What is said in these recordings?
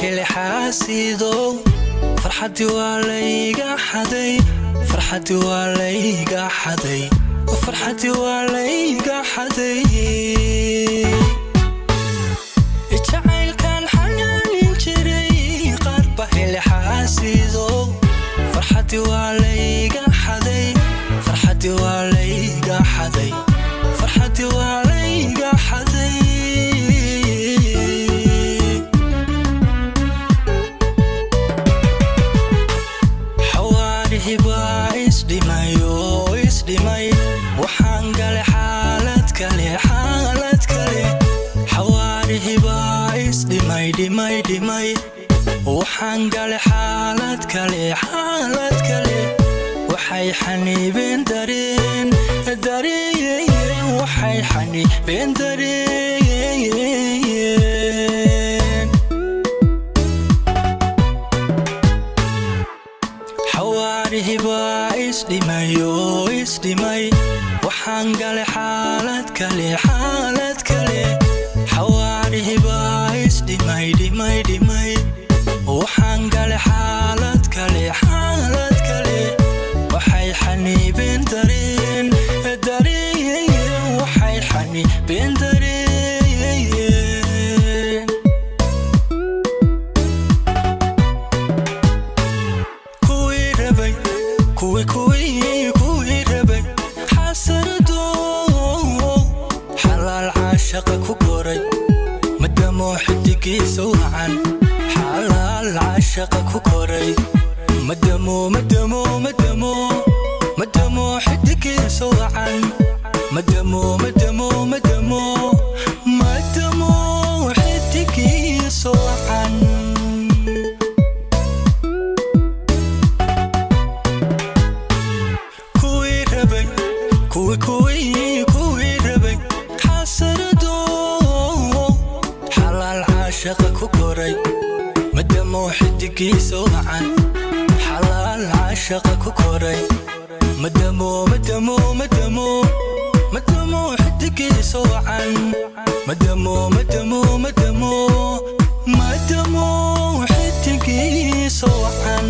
heli xaasido farxadii waa layga xaday farxadii waa layga xaday farxadii waa layga xaday jacaylkan xanaanin jiray qarba heli xaasido farxadii waa layga xaday farxadii waa layga xaday farxadii waa layga xaday isdhimay waxaan galay xaalad kale xawaarihi baa isdhimay dhimay waxaan galay xaalad kale waxay xaniibeen dareen waxay xaniibeen dareen xawaarihi baa isdhimay waxaan galay xaalad kale xawaarihi baa isdhimay dhimay waxaan galay xaalad kale waxay xaniibeen dareen waxay xaniibeen dareen kuwii rabay kuwii rabay xasarado xalaal caashaqa ku koray madamo xidigiisa wacan xalaal caashaqa ku koray madamo xidigiisa wacan madamo xidigiisa wacan kuwii rabay xasarado xalaal caashaqa ku koray madamo xidigiisa wacan xalaal caashaqa ku koray madamo xidigiisa wacan madamo xidigiisa wacan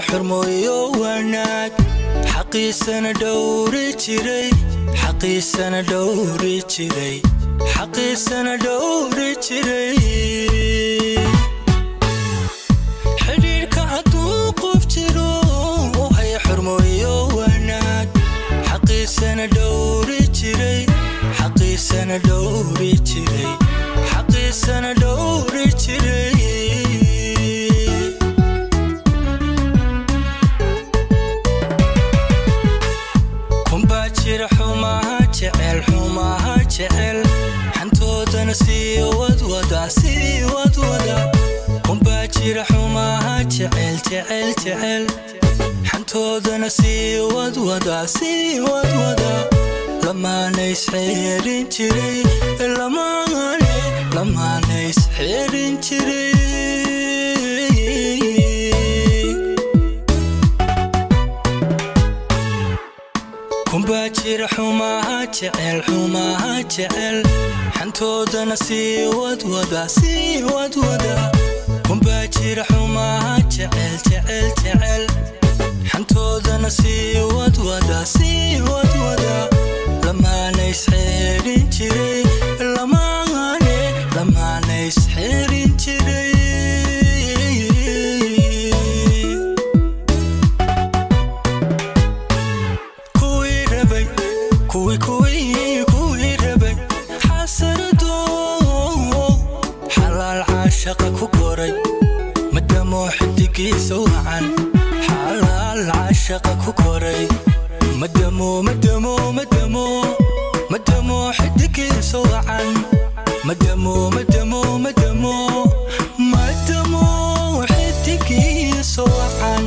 xurmoyo wanaag xaqiisana dhowri jiray xidhiirka hadduu qof jiro hay xurmoyo wanaag xaqiisana dhowri jiray xumaha jecel xantoodana sii wadwada kunbaa jira xumaha jecel xantoodana sii wadwada lamaana isxeerin jiray lamaana isxeerin jiray kunbaa jira xumaha jecel xantoodana sii wadwada kunbaa jira xumaha jecel xantoodana sii wadwada lamaana isxeerin jiray lamaana isxeerin jiray kuwii rabay xasarado xalaal caashaqa ku koray madamo xidigiisa wacan xalaal caashaqa ku koray madamo xidigiisa wacan madamo xidigiisa wacan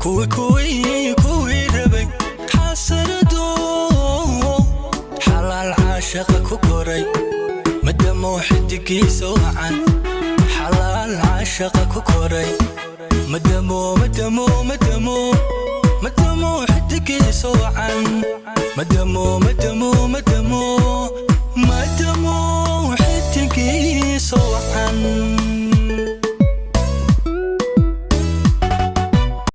كوي ربي حسردو حلال عاشق كوكوري مدمو حدكي سوعان حلال عاشق كوكوري مدمو حدكي سوعان مدمو حدكي سوعان